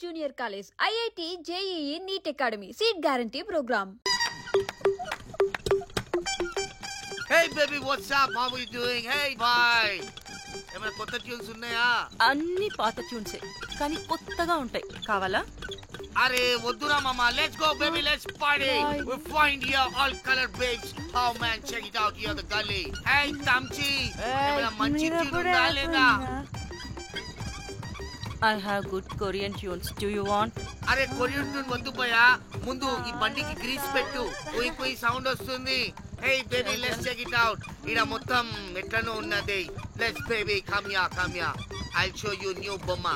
Junior College, IIT, JEE, NEET Academy, Seat Guarantee Program. Hey baby, what's up? How are you doing? Hey bye. ఏమైనా కొత్త tunes ఉన్నాయా? అన్ని పాత ట్యూన్సే కానీ కొత్తగా ఉంటాయి. కావాలా? అరే వద్దురా మామ. Let's go baby, let's party. We find here all color babes. Oh man, check it out here the gully. Hey Tamchi, ఏమైనా మంచి ట్యూన్ ఉందా లేదా? I have good Korean tunes. Do you want? అరే కొరియన్ ట్యూన్ వద్దు పోయా. ముందు ఈ బండికి గ్రీస్ పెట్టు. కుయ్ కుయ్ సౌండ్ వస్తుంది. Hey baby, let's check it out. ఇడ మొత్తం ఎట్లనో ఉన్నది. Let's baby, come here. I'll show you new బొమ్మ.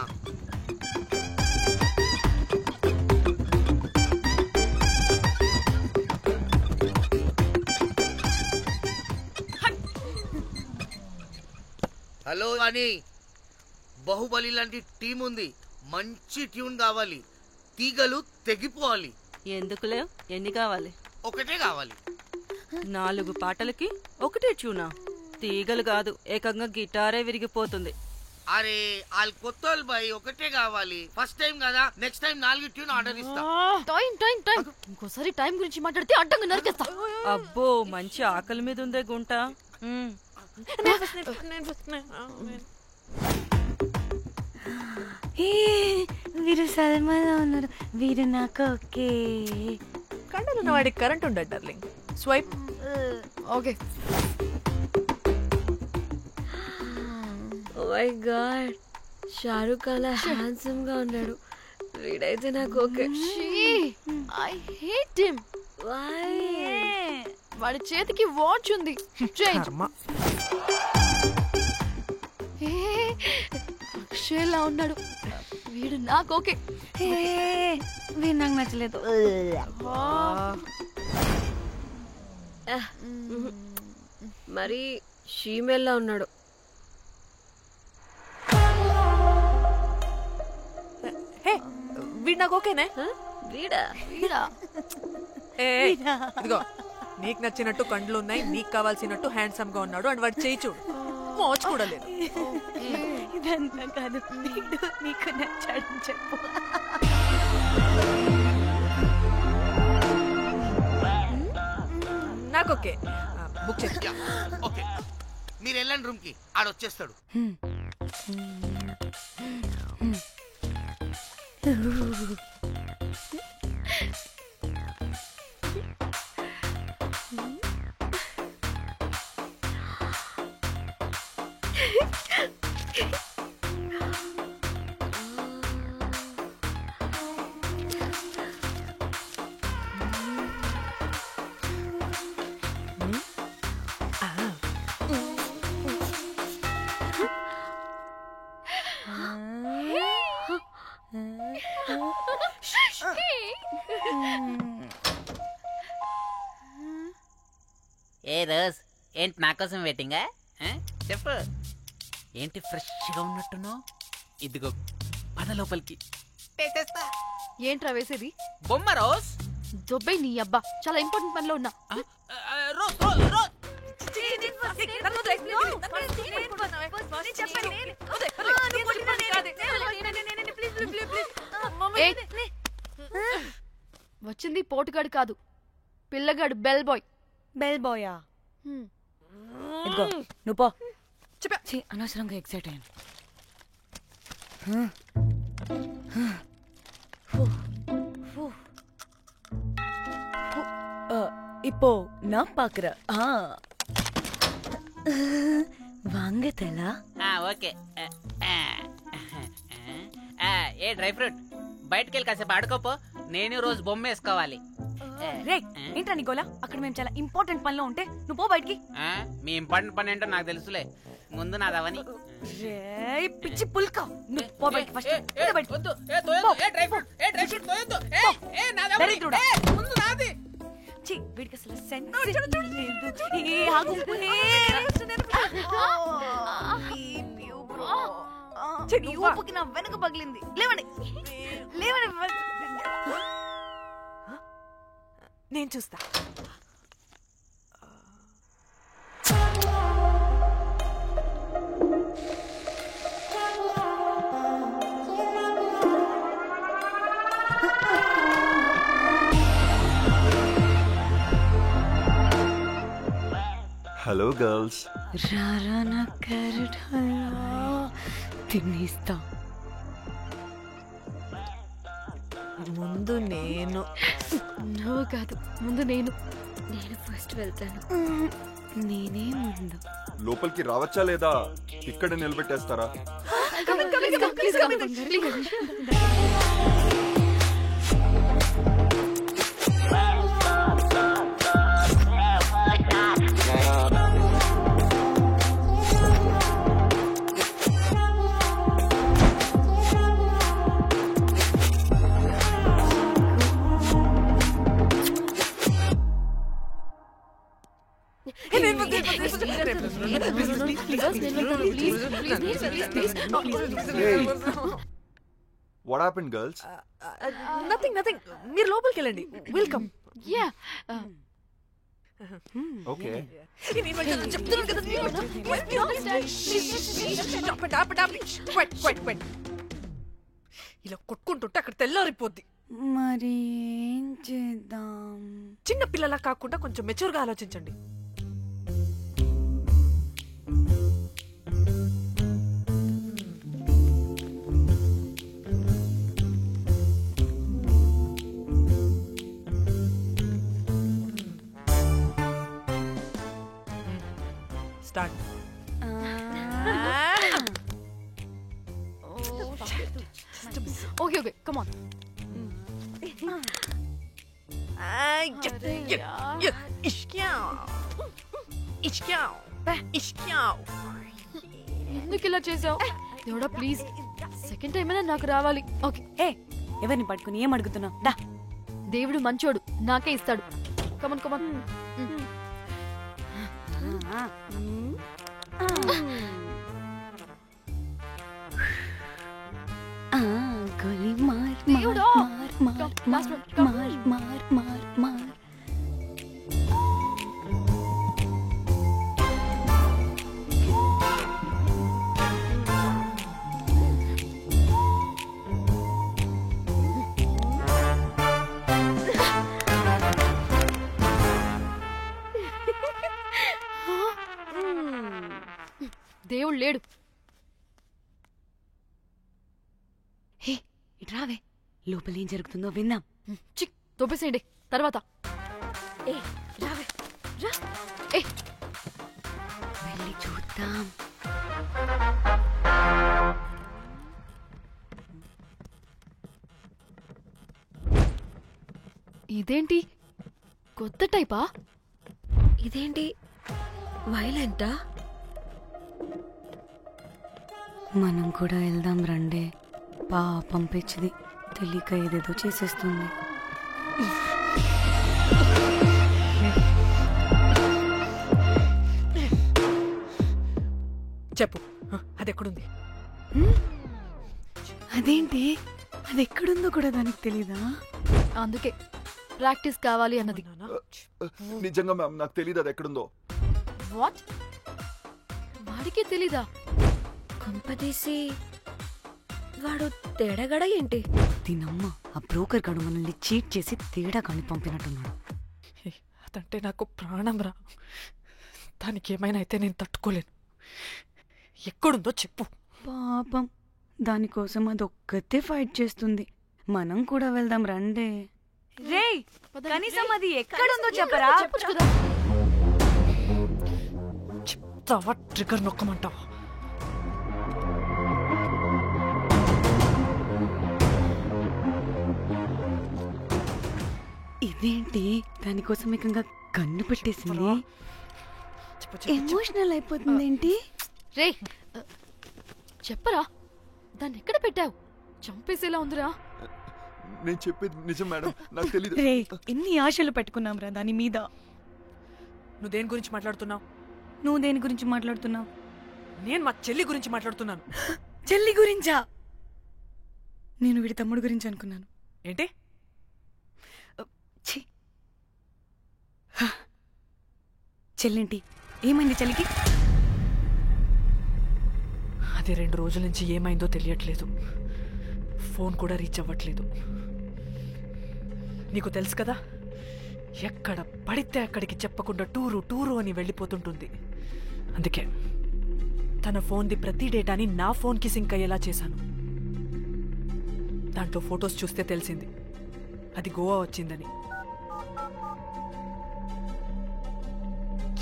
హలో అని బాహుబలి లాంటి టీం ఉంది. మంచి ట్యూన్ కావాలి. తీగలు తెగిపోవాలి. ఎందుకులే, ఎన్ని కావాలి? ఒకటే కావాలి. 4 పాటలకి ఒకటే ట్యూనా? తీగలు కాదు, ఏకంగా గిటారే విరిగిపోతుంది. అరే వాళ్ళు కొత్త వాళ్ళు బాయ్, ఒకటే కావాలి. ఫస్ట్ టైం కదా, నెక్స్ట్ టైం 4 ట్యూన్ ఆర్డర్ ఇస్తా. టైం ఇంకోసారి టైం గురించి మాట్లాడితే అడ్డంగా నరికేస్తా. అబ్బో, మంచి ఆకలి మీద ఉందే గుంట. వీరు సల్మాలో ఉన్నారు. వీరు నాకు ఓకే. కండలున్న వాడికి కరెంట్ ఉండదు darling. Swipe. Okay. Oh my God, Shahrukh అలా హ్యాండ్సమ్ గా ఉన్నాడు. వీడైతే నాకు okay. I hate him. Why? వాడి చేతికి వాచ్ ఉంది. అక్షయ్లా ఉన్నాడు. వీడు నాకు ఓకే. వీడు నాకు నచ్చలేదు. మరి షీమేల్లా ఉన్నాడు. వీడు నాకు ఓకేనే. వీడా? ఇదిగో, నీకు నచ్చినట్టు కండ్లు ఉన్నాయి, నీకు కావాల్సినట్టు హ్యాండ్సమ్ గా ఉన్నాడు అని వాడు చేయి చూడు. మోచ్ కూడా లేదు. ఇదంతా కాదు, వీడు నీకు నచ్చాడని చెప్పు. నాకు ఓకే. బుక్ చేస్తా. ఓకే, మీరు వెళ్ళండి రూమ్ కి, ఆడొచ్చేస్తాడు. ఏ రోజ్, ఏంటి నా కోసం వెయిటింగా? చెప్పు, ఏంటి ఫ్రెష్గా ఉన్నట్టున్నావు? ఇదిగో పద లోపలికి. ఏంట్రా వేసేది? బొమ్మ రోజ్. దొబ్బై నీ అబ్బా, చాలా ఇంపార్టెంట్ పనిలో ఉన్నా. వచ్చింది పోటుగాడు కాదు, పిల్లగాడు బెల్ బాయ్. బెల్ బాయా? ఇదిగో నువ్వు పో. అనవసరంగా ఎక్సైట్ అయ్యాను. இப்போ நான் பாக்குறேன். வாங்க தலா. ఓకే. ఏ డ్రై ఫ్రూట్, బయటకు వెళ్ళి కాసేపు ఆడుకోపో. నేను రోజు బొమ్మ వేసుకోవాలి. ఏంట్రా నీ గోలా? అక్కడ మేము చాలా ఇంపార్టెంట్ పనిలో ఉంటే నువ్వు పో బయటికి. మీ ఇంపార్టెంట్ పని ఏంటో నాకు తెలుసులే, ముందు నాదవని. పిచ్చి పుల్క, నువ్వు పో బయటికి ఫస్ట్. వీడికి అసలు సెన్స్ ఊపుకి నా వెనక పగిలింది. లేవండి లేవండి, నేను చూస్తా. Hello girls. రారా నా క్యారెట్ హల్వా తినేస్తా. ముందు నేను. నువ్వు కాదు, ముందు నేను ఫస్ట్ వెళ్తాను. నేనే ముందు. లోపలికి రావచ్చా లేదా ఇక్కడ నిలబెట్టేస్తారా? What happened, girls? నథింగ్. మీరు లోపలికి వెళ్ళండి. వెల్కమ్. Yeah Okay. ఇలా కొట్టుకుంటుంటే అక్కడ తెల్లారిపోద్ది. మరి ఏం చేద్దాం? చిన్న పిల్లలా కాకుండా కొంచెం మెచ్యూర్గా ఆలోచించండి. స్టార్ట్. Okay come on. ఎందుకు ఇలా చేసావు? దేవుడా ప్లీజ్, సెకండ్ టైం అయినా నాకు రావాలి. ఓకే. ఏ ఎవరిని పట్టుకుని ఏం అడుగుతున్నావు? దా. దేవుడు మంచోడు, నాకే ఇస్తాడు. Come on come on. గోలీ మార్ దేవుడా. మార్ మార్ మార్ మార్ మార్ మార్. దేవుడు లేడు. హే ఇట్రావే, లోపల ఏం జరుగుతుందో విందాం. చిక్ తోపేసేయండి తర్వాత. ఏ రావే రా. ఏ వెళ్ళి చూద్దాం. ఇదేంటి కొత్త టైపా? ఇదేంటి వైలెంటా? మనం కూడా వెళ్దాం రండే. పాపం పిచ్చిది, తెలియక ఏదేదో చేసేస్తుంది. చెప్పు, అది ఎక్కడుంది? అదేంటి, అది ఎక్కడుందో కూడా దానికి తెలీదా? అందుకే ప్రాక్టీస్ కావాలి అన్నది. నిజంగా మ్యామ్ నాకు తెలియదు అది ఎక్కడుందో. వాట్? వాడికే తెలీదా? కొంపదీసి వాడు తేడాగడ ఏంటి? దీనమ్మ, ఆ బ్రోకర్ గాడు మనల్ని చీట్ చేసి తేడా కాని పంపినట్టున్నాడు. అదంటే నాకు ప్రాణం రా. దానికి ఏమైనా అయితే నేను తట్టుకోలేను. ఎక్కడుందో చెప్పు. పాపం, దానికోసం అది ఒక్కతే ఫైట్ చేస్తుంది. మనం కూడా వెళ్దాం రండే. రేయ్, కనీసం అది ఎక్కడుందో చెప్పరా? చెప్తావా? ట్రిగర్ నొక్కమంటావా? ఇదేంటి, దానికోసం ఏకంగా కన్ను పెట్టేసింది. ఎమోషనల్ అయిపోతుంది ఏంటి? రే చెప్పరా, దాన్ని ఎక్కడ పెట్టావు? చంపేసేలా ఉందిరా. నేను చెప్పేది నిజం మేడం, నాకు తెలియదు. రే, ఎన్ని ఆశలు పెట్టుకున్నాం రా దాని మీద. నువ్వు దేని గురించి మాట్లాడుతున్నావు? నువ్వు దేని గురించి మాట్లాడుతున్నావు? నేను మా చెల్లి గురించి మాట్లాడుతున్నాను. చెల్లి గురించా? నేను వీడి తమ్ముడు గురించి అనుకున్నాను. ఏంటి? చెల్లింటి ఏమైంది చెల్లికి? అది 2 రోజుల నుంచి ఏమైందో తెలియట్లేదు. ఫోన్ కూడా రీచ్ అవ్వట్లేదు. నీకు తెలుసు కదా, ఎక్కడ పడితే అక్కడికి చెప్పకుండా టూరు అని వెళ్ళిపోతుంటుంది. అందుకే తన ఫోన్ది ప్రతి డేటాని నా ఫోన్కి సింక్ అయ్యేలా చేశాను. దాంట్లో ఫొటోస్ చూస్తే తెలిసింది అది గోవా వచ్చిందని.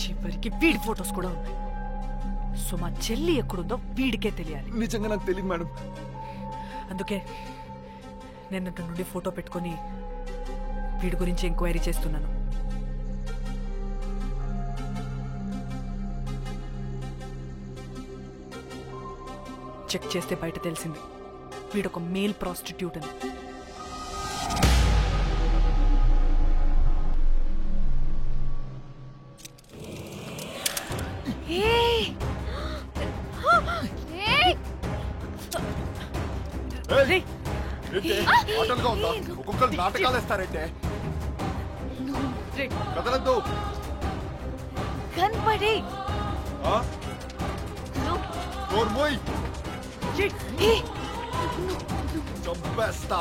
చివరికి వీడి ఫొటోస్ కూడా ఉన్నాయి. సో మా చెల్లి ఎక్కడుందో వీడికే తెలియాలి. నిజంగా నాకు తెలియదు మేడం. అందుకే నిన్నటి నుండి ఫోటో పెట్టుకొని వీడి గురించి ఎంక్వైరీ చేస్తున్నాను. చెక్ చేస్తే బయట తెలిసింది వీడొక మేల్ ప్రాస్టిట్యూట్ అని. ఆటలుగా ఉందా? ఒక్కొక్కరు నాటకాలు వేస్తారంటే కదలద్దు. కనపడే చంపేస్తా.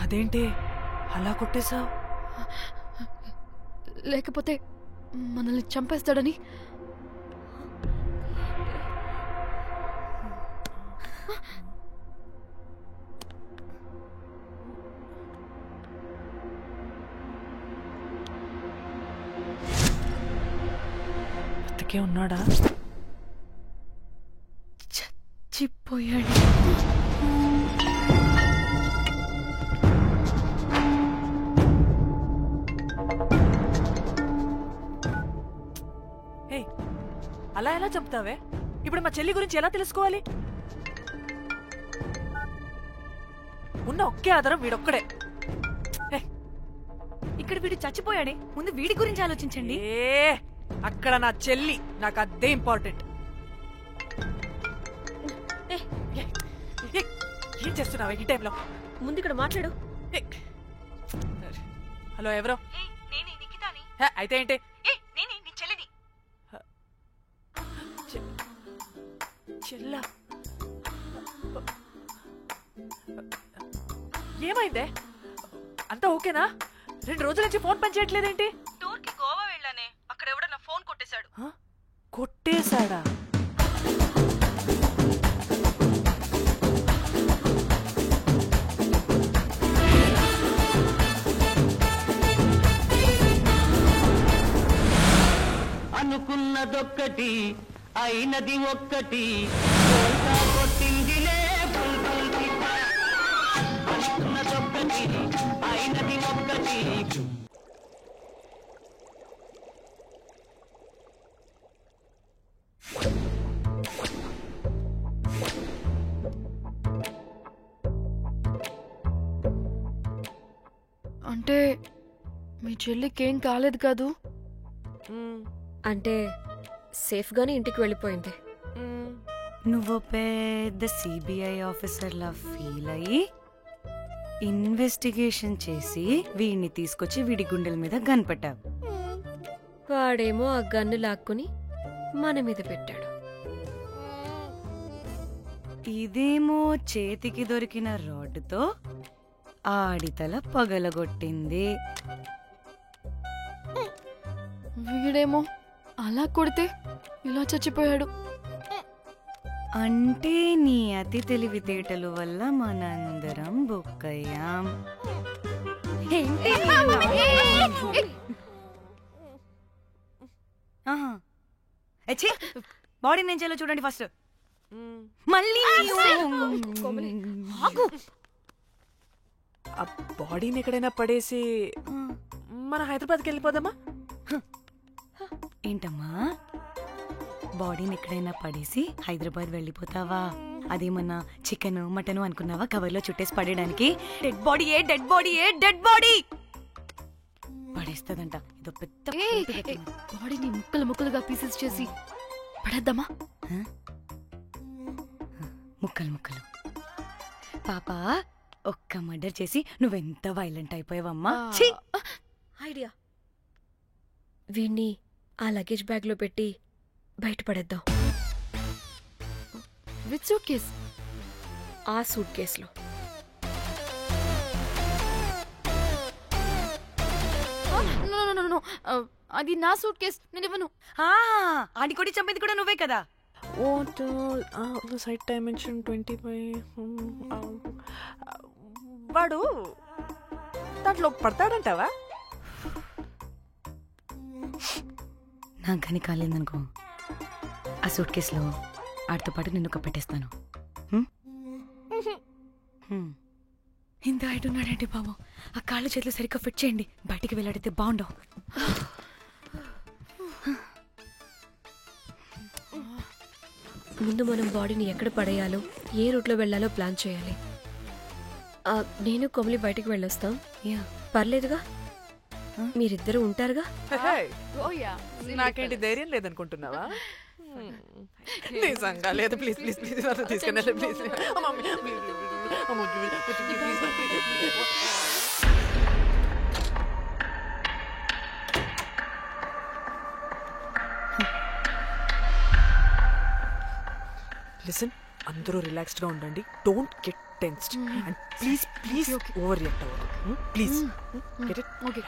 అదేంటి అలా కొట్టేశావు? లేకపోతే మనల్ని చంపేస్తాడని. బతికే ఉన్నాడా? చచ్చిపోయాడు. అలా ఎలా చెప్తావే? ఇప్పుడు మా చెల్లి గురించి ఎలా తెలుసుకోవాలి? ఉన్న ఒకే ఆధారం వీడొక్కడే. ఇక్కడ వీడు చచ్చిపోయాడే, ముందు వీడి గురించి ఆలోచించండి. అక్కడ నా చెల్లి, నాకు అదే ఇంపార్టెంట్. ఏం చేస్తున్నావే ఈ టైంలో? ముందు ఇక్కడ మాట్లాడు. హలో, ఎవరో? అయితే ఏంటి? చెల్లా, ఏమైందే? అంతా ఓకేనా? 2 రోజుల నుంచి ఫోన్ పని చేయట్లేదేంటి? టూర్కి గోవా వెళ్ళానే, అక్కడ ఎవడో నా ఫోన్ కొట్టేశాడు. కొట్టేశాడా? అనుకున్నదొక్కటి అయినది ఒక్కటి. అనుకున్నదొక్కటి అయినది ఒక్కటి. అంటే మీ చెల్లికేం కాలేదు కాదు? అంటే సేఫ్గానే ఇంటికి వెళ్ళిపోయింది. నువ్వు పెద్ద సిబిఐ ఆఫీసర్లా ఫీల్ అయ్యి ఇన్వెస్టిగేషన్ చేసి వీడిని తీసుకొచ్చి వీడి గుండెల మీద గన్ పెట్టావు. వాడేమో ఆ గన్ను లాక్కుని మన మీద పెట్టాడు. ఇదేమో చేతికి దొరికిన రాడ్డుతో ఆడితల పగలగొట్టింది. వీడేమో అలా కొడితే ఇలా చచ్చిపోయాడు. అంటే నీ అతి తెలివితేటలు వల్ల మనందరం బుక్కయ్యాం. బాడీ నేను చేయాలో చూడండి ఫస్ట్. మళ్ళీ ఆ బాడీని ఎక్కడైనా పడేసి మన హైదరాబాద్కి వెళ్ళిపోదామా? ఏంటమ్మా, బాడీని ఎక్కడైనా పడేసి హైదరాబాద్ వెళ్ళిపోతావా? అదేమన్నా చికెన్ మటన్ అనుకున్నావా కవర్లో చుట్టేసి పడేయడానికి? డెడ్ బాడీ ఏ డెడ్ బాడీ ఏ డెడ్ బాడీ పడేస్తుందంట. ఇదో పెద్ద బాడీని ముక్కలు ముక్కలుగా పీసెస్ చేసి పడేద్దామా? ముక్కలు ముక్కలు. పాప ఒక్క మర్డర్ చేసి నువ్వెంత వైలెంట్ అయిపోయావమ్మా. ఐడియా. వీణ్ణి ఆ లగేజ్ బ్యాగ్లో పెట్టి బయటపడేద్దాం. With suitcase? ఆ సూట్ కేసులో. అది నా సూట్ కేస్, నేను ఇవ్వను. ఆడి కొడి చంపేది కూడా నువ్వే కదా. Site dimension 25. వాడు దాంట్లో పడతాడంటావా? నాకు గని కాలేదనుకో, ఆ సూట్ కేసులో ఆడితో పాటు నిన్ను కప్పెట్టేస్తాను. ఇంత హైట్ ఉన్నాడంటే బాబు, ఆ కాళ్ళు చేతులు సరిగ్గా ఫిట్ చేయండి. బయటికి వెళ్ళాడితే బాగుండవు. ముందు మనం బాడీని ఎక్కడ పడేయాలో, ఏ రూట్లో వెళ్ళాలో ప్లాన్ చేయాలి. నేను కొమలి బయటికి వెళ్ళొస్తాం. పర్లేదుగా? మీరిద్దరూ ఉంటారుగా? నాకేంటి ధైర్యం లేదనుకుంటున్నావా? నిజంగా లేదు. ప్లీజ్ ప్లీజ్ ప్లీజ్ తీసుకెళ్ళి ప్లీజ్. లిసన్, అందరూ రిలాక్స్డ్ గా ఉండండి. Don't get tensed and please please overreact అవ్వదు. Please get it? Okay.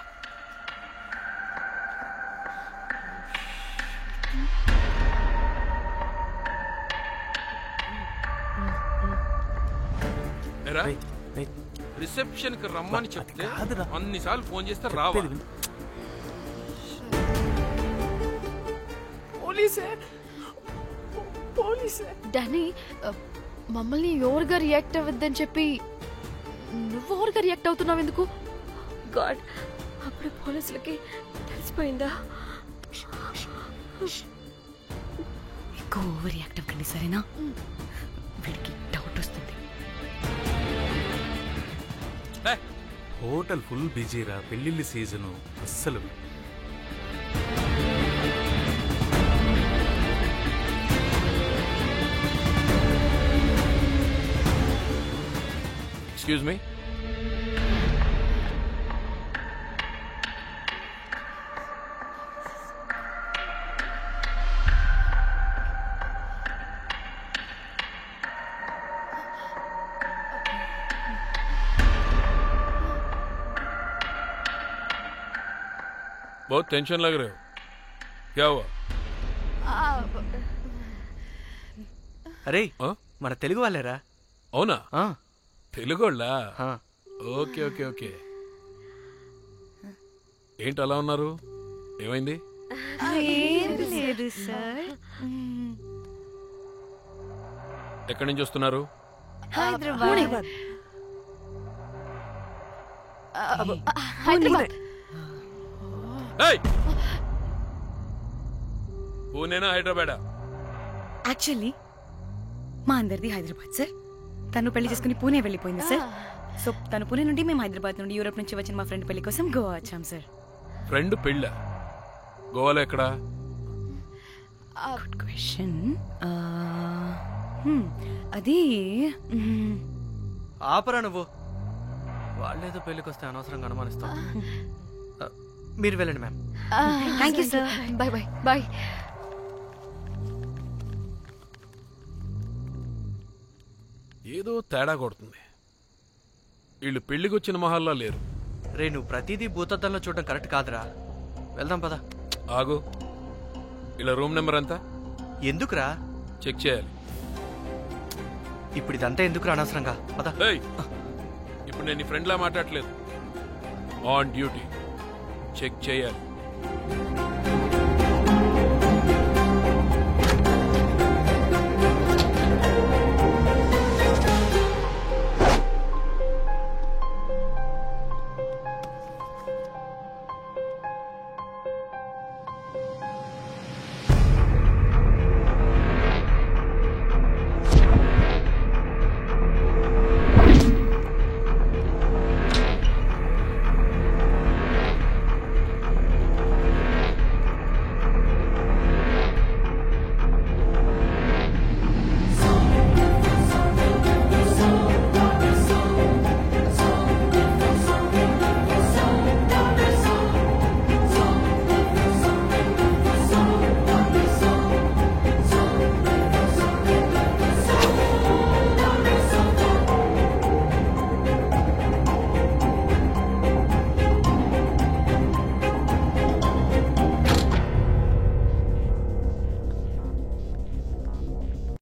Reception కి రమ్మని చెప్తే అన్నిసార్లు ఫోన్ చేస్తే రావా? డానీ, మమ్మల్ని ఓవర్గా రియాక్ట్ అవ్వద్దని చెప్పి నువ్వు ఓవర్గా రియాక్ట్ అవుతున్నావు ఎందుకు? గాడ్, అప్పుడు పోలీసులకి తెలిసిపోయిందా? ఎక్కువ ఓవర్ రియాక్ట్ అవ్వకండి, సరేనా? వీడికి డౌట్ వస్తుంది. హోటల్ ఫుల్ బిజీరా, పెళ్లిళ్ళ సీజను అస్సలు. Excuse me. बहुत टेंशन लग रहे हो, क्या हुआ? అరే మన తెలుగు వాళ్ళేరా? అవునా? తెలుగోళ్ళా? Okay okay okay. ఏంటి అలా ఉన్నారు? ఏమైంది? ఎక్కడి నుంచి వస్తున్నారు? హైదరాబాద్. పూణేనా హైదరాబాదా? యాక్చువల్లీ మా అందరిది హైదరాబాద్ సార్. తను పెళ్లి చేసుకుని పూణే వెళ్ళిపోయింది సార్. సో తను పూణే నుండి, మేము హైదరాబాద్ నుండి యూరోప్ నుంచి వచ్చిన మా ఫ్రెండ్ పెళ్లి కోసం గోవా వచ్చాం సార్. ఫ్రెండ్ పెళ్ళ? గోవాలో ఎక్కడా? Good question. అది ఆపరా నువ్వు. వాళ్ళేదో పెళ్లికి వస్తే అనవసరంగా అనుమానిస్తాం. మీరు వెళ్ళండి ma'am. Thank you sir. Bye bye bye. ఏదో తేడా కొడుతుంది. వీళ్ళు పెళ్లికి వచ్చిన మహల్లా లేరు. రే, నువ్వు ప్రతిదీ భూతద్దంలో చూడడం కరెక్ట్ కాదురా. వెళ్దాం పద. ఆగు, ఇలా రూమ్ నెంబర్ ఎంత? ఎందుకురా? చెక్ చేయాలి. ఇప్పుడు ఇదంతా ఎందుకురా అనవసరంగా? పద. ఇప్పుడు నేను నీ ఫ్రెండ్లా మాట్లాడలేదు, ఆన్ డ్యూటీ. చెక్ చేయాలి.